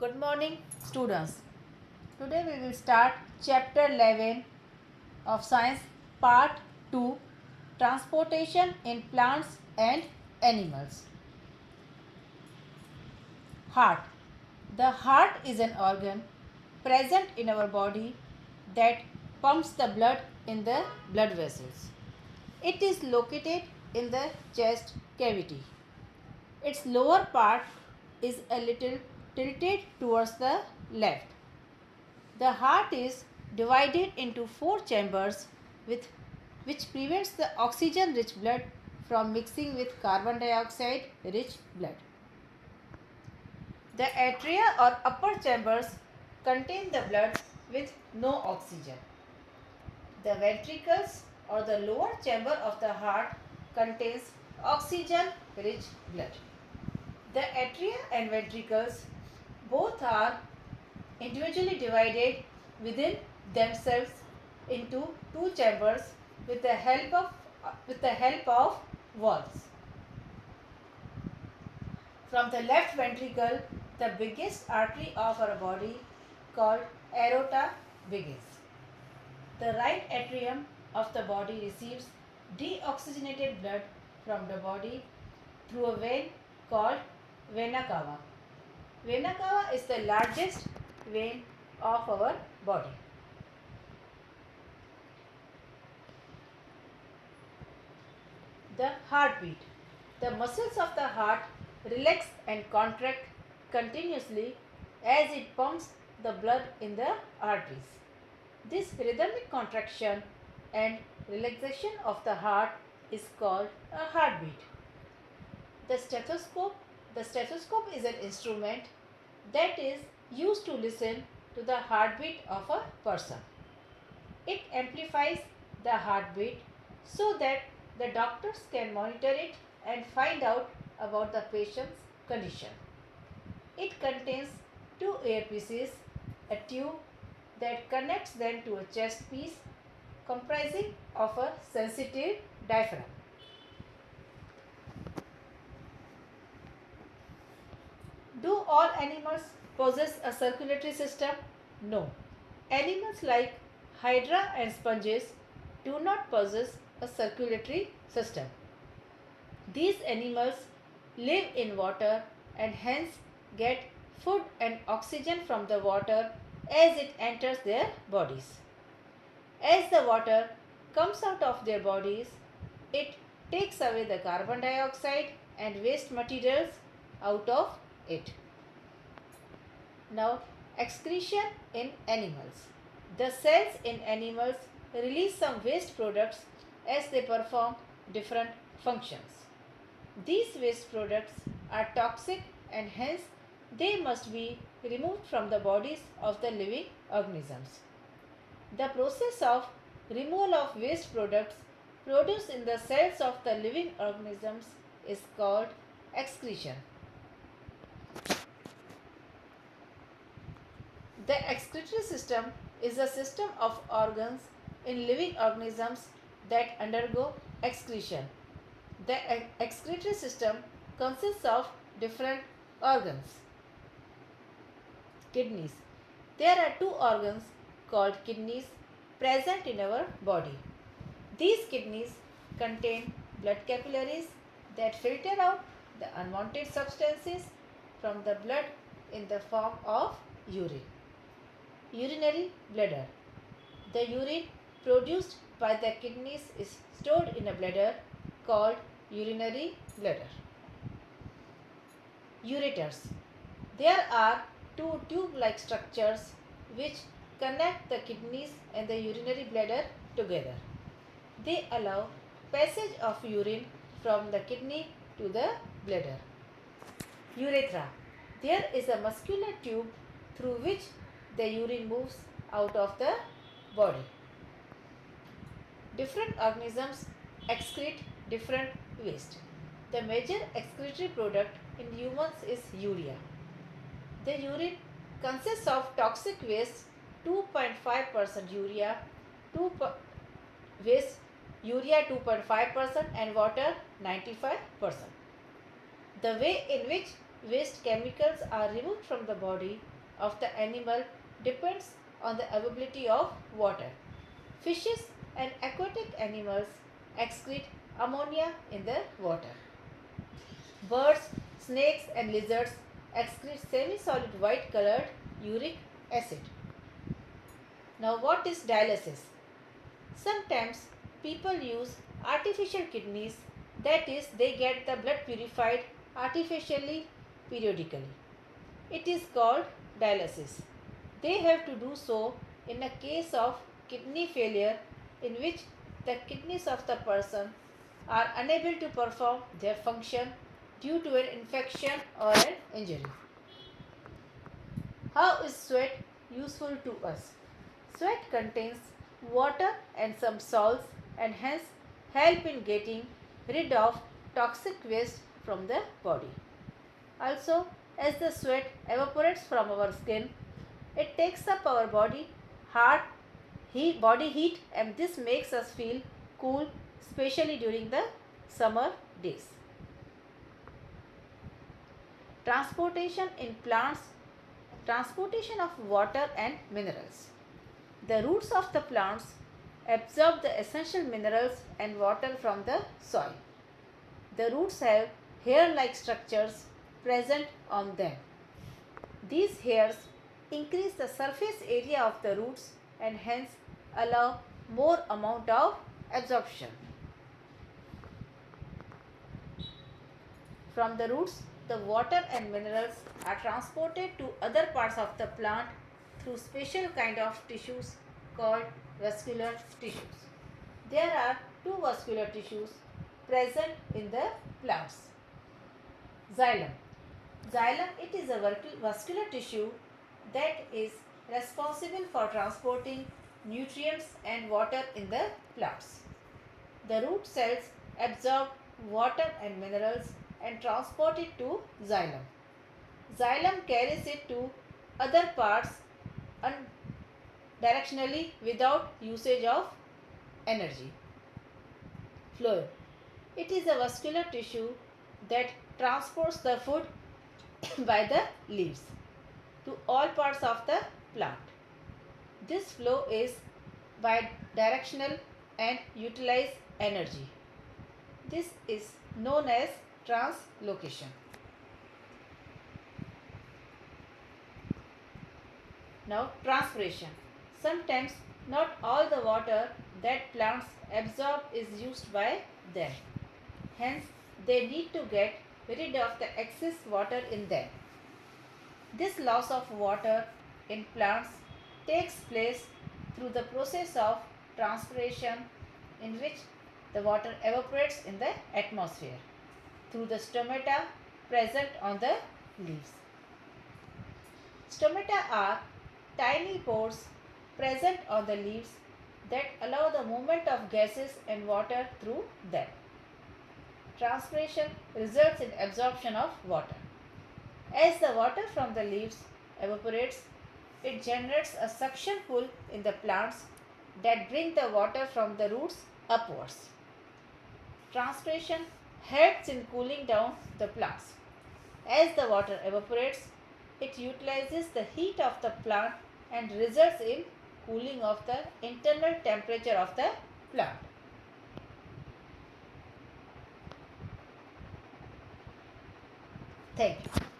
Good morning, students. Today we will start chapter 11 of science part 2, transportation in plants and animals. Heart. The heart is an organ present in our body that pumps the blood in the blood vessels. It is located in the chest cavity. Its lower part is a little tilted towards the left. The heart is divided into four chambers which prevents the oxygen rich blood from mixing with carbon dioxide rich blood. The atria or upper chambers contain the blood with no oxygen. The ventricles or the lower chamber of the heart contains oxygen rich blood. The atria and ventricles both are individually divided within themselves into two chambers with the help of valves. From the left ventricle, the biggest artery of our body called aorta begins. The right atrium of the body receives deoxygenated blood from the body through a vein called vena cava. Vena cava is the largest vein of our body. The heartbeat. The muscles of the heart relax and contract continuously as it pumps the blood in the arteries. This rhythmic contraction and relaxation of the heart is called a heartbeat. The stethoscope. The stethoscope is an instrument that is used to listen to the heartbeat of a person. It amplifies the heartbeat so that the doctors can monitor it and find out about the patient's condition. It contains two earpieces, a tube that connects them to a chest piece comprising of a sensitive diaphragm. Do all animals possess a circulatory system? No. Animals like hydra and sponges do not possess a circulatory system. These animals live in water and hence get food and oxygen from the water as it enters their bodies. As the water comes out of their bodies, it takes away the carbon dioxide and waste materials out of it. Now, excretion in animals. The cells in animals release some waste products as they perform different functions. These waste products are toxic and hence they must be removed from the bodies of the living organisms. The process of removal of waste products produced in the cells of the living organisms is called excretion. The excretory system is a system of organs in living organisms that undergo excretion. The excretory system consists of different organs. Kidneys. There are two organs called kidneys present in our body. These kidneys contain blood capillaries that filter out the unwanted substances from the blood in the form of urine. Urinary bladder. The urine produced by the kidneys is stored in a bladder called urinary bladder. Ureters. There are two tube-like structures which connect the kidneys and the urinary bladder together. They allow passage of urine from the kidney to the bladder. Urethra. There is a muscular tube through which the urine moves out of the body. Different organisms excrete different waste. The major excretory product in humans is urea. The urine consists of toxic waste 2.5% urea, waste urea 2.5% and water 95%. The way in which waste chemicals are removed from the body of the animal depends on the availability of water. Fishes and aquatic animals excrete ammonia in the water. Birds, snakes and lizards excrete semi-solid white colored uric acid. Now what is dialysis? Sometimes people use artificial kidneys, that is, they get the blood purified artificially periodically. It is called dialysis. They have to do so in a case of kidney failure in which the kidneys of the person are unable to perform their function due to an infection or an injury. How is sweat useful to us? Sweat contains water and some salts and hence help in getting rid of toxic waste from the body. Also, as the sweat evaporates from our skin, it takes up our body heat, and this makes us feel cool, especially during the summer days. Transportation in plants, transportation of water and minerals. The roots of the plants absorb the essential minerals and water from the soil. The roots have hair-like structures present on them. These hairs increase the surface area of the roots and hence allow more amount of absorption. From the roots, the water and minerals are transported to other parts of the plant through special kind of tissues called vascular tissues. There are two vascular tissues present in the plants. Xylem. Xylem, it is a vascular tissue that is responsible for transporting nutrients and water in the plants. The root cells absorb water and minerals and transport it to xylem. Xylem carries it to other parts directionally without usage of energy. Phloem. It is a vascular tissue that transports the food by the leaves to all parts of the plant. This flow is bidirectional and utilize energy. This is known as translocation. Now, transpiration. Sometimes not all the water that plants absorb is used by them. Hence, they need to get rid of the excess water in them. This loss of water in plants takes place through the process of transpiration, in which the water evaporates in the atmosphere through the stomata present on the leaves. Stomata are tiny pores present on the leaves that allow the movement of gases and water through them. Transpiration results in absorption of water. As the water from the leaves evaporates, it generates a suction pull in the plants that bring the water from the roots upwards. Transpiration helps in cooling down the plants. As the water evaporates, it utilizes the heat of the plant and results in cooling of the internal temperature of the plant. Thank you.